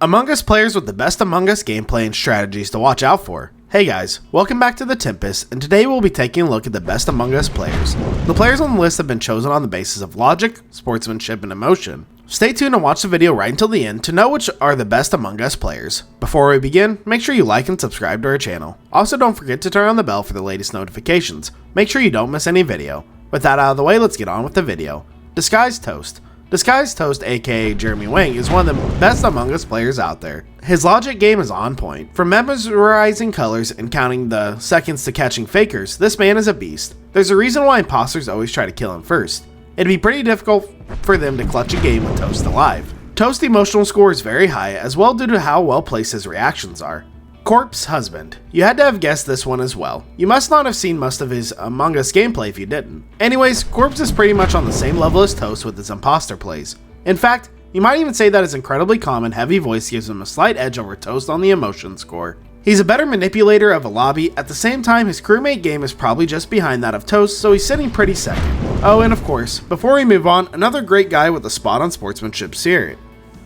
Among Us players with the best Among Us gameplay and strategies to watch out for. Hey guys, welcome back to the Tempest, and today we'll be taking a look at the best Among Us players. The players on the list have been chosen on the basis of logic, sportsmanship, and emotion. Stay tuned and watch the video right until the end to know which are the best Among Us players. Before we begin, make sure you like and subscribe to our channel. Also, don't forget to turn on the bell for the latest notifications. Make sure you don't miss any video. With that out of the way, let's get on with the video. Disguised Toast. Disguised Toast, aka Jeremy Wang, is one of the best Among Us players out there. His logic game is on point. From memorizing colors and counting the seconds to catching fakers, this man is a beast. There's a reason why imposters always try to kill him first. It'd be pretty difficult for them to clutch a game with Toast alive. Toast's emotional score is very high, as well due to how well placed his reactions are. Corpse Husband. You had to have guessed this one as well. You must not have seen most of his Among Us gameplay if you didn't. Anyways, Corpse is pretty much on the same level as Toast with his imposter plays. In fact, you might even say that his incredibly calm and heavy voice gives him a slight edge over Toast on the emotion score. He's a better manipulator of a lobby. At the same time, his crewmate game is probably just behind that of Toast, so he's sitting pretty second. Oh, and of course, before we move on, another great guy with a spot on sportsmanship spirit.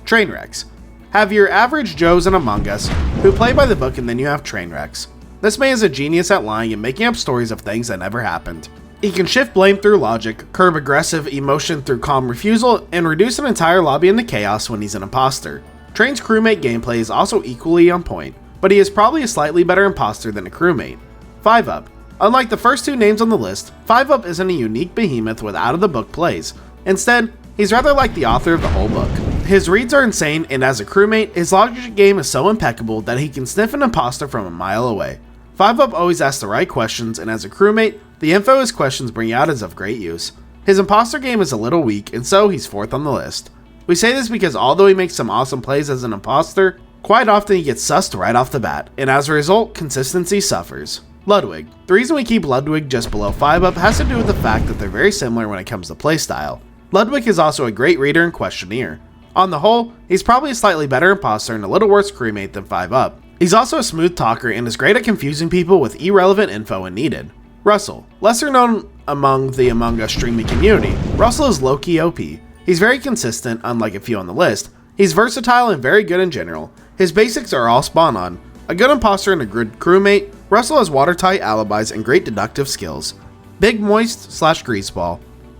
Trainwrecks. Have your average Joes in Among Us, who play by the book, and then you have Trainwrecks. This man is a genius at lying and making up stories of things that never happened. He can shift blame through logic, curb aggressive emotion through calm refusal, and reduce an entire lobby into chaos when he's an imposter. Train's crewmate gameplay is also equally on point, but he is probably a slightly better imposter than a crewmate. Fiveup. Unlike the first two names on the list, Fiveup isn't a unique behemoth with out-of-the-book plays. Instead, he's rather like the author of the whole book. His reads are insane, and as a crewmate, his logic game is so impeccable that he can sniff an imposter from a mile away. Fiveup always asks the right questions, and as a crewmate, the info his questions bring out is of great use. His imposter game is a little weak, and so he's fourth on the list. We say this because although he makes some awesome plays as an imposter, quite often he gets sussed right off the bat, and as a result, consistency suffers. Ludwig. The reason we keep Ludwig just below Fiveup has to do with the fact that they're very similar when it comes to playstyle. Ludwig is also a great reader and questioneer. On the whole, he's probably a slightly better imposter and a little worse crewmate than Fiveup. He's also a smooth talker and is great at confusing people with irrelevant info when needed. Russell. Lesser known among the Among Us streaming community, Russell is low-key OP. He's very consistent, unlike a few on the list. He's versatile and very good in general. His basics are all spawn on. A good imposter and a good crewmate, Russell has watertight alibis and great deductive skills. Big Moist / Greaseball.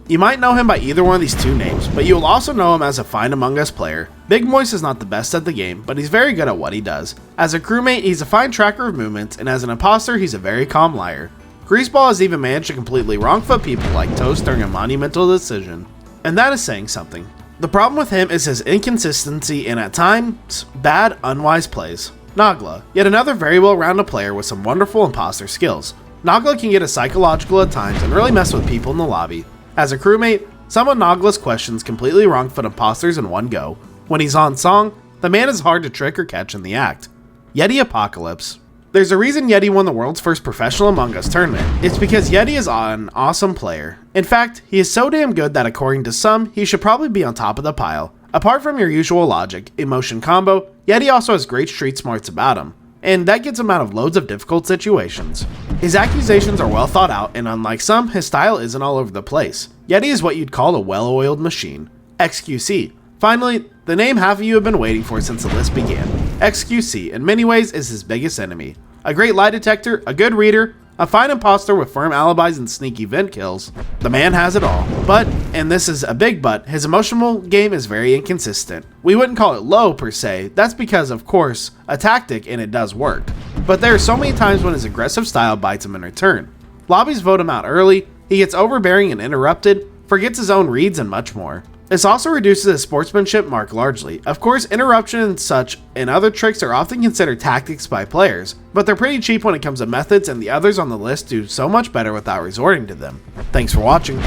You might know him by either one of these two names, but you will also know him as a fine Among Us player. Big Moist is not the best at the game, but he's very good at what he does. As a crewmate, he's a fine tracker of movements, and as an imposter, he's a very calm liar. Greaseball has even managed to completely wrongfoot people like Toast during a monumental decision. And that is saying something. The problem with him is his inconsistency and at times, bad, unwise plays. Nagla, yet another very well-rounded player with some wonderful imposter skills. Nagla can get a psychological at times and really mess with people in the lobby. As a crewmate, some of Nagla's questions completely wrongfoot imposters in one go. When he's on song, the man is hard to trick or catch in the act. Yeti Apocalypse. There's a reason Yeti won the world's first professional Among Us tournament. It's because Yeti is an awesome player. In fact, he is so damn good that according to some, he should probably be on top of the pile. Apart from your usual logic, emotion combo, Yeti also has great street smarts about him, and that gets him out of loads of difficult situations. His accusations are well thought out, and unlike some, his style isn't all over the place. Yeti is what you'd call a well-oiled machine. XQC. Finally, the name half of you have been waiting for since the list began. XQC, in many ways, is his biggest enemy. A great lie detector, a good reader, a fine imposter with firm alibis and sneaky vent kills. The man has it all. But, and this is a big but, his emotional game is very inconsistent. We wouldn't call it low per se, that's because, of course, a tactic and it does work. But there are so many times when his aggressive style bites him in return. Lobbies vote him out early, he gets overbearing and interrupted, forgets his own reads, and much more. This also reduces his sportsmanship mark largely. Of course, interruption and such and other tricks are often considered tactics by players, but they're pretty cheap when it comes to methods, and the others on the list do so much better without resorting to them. Thanks for watching.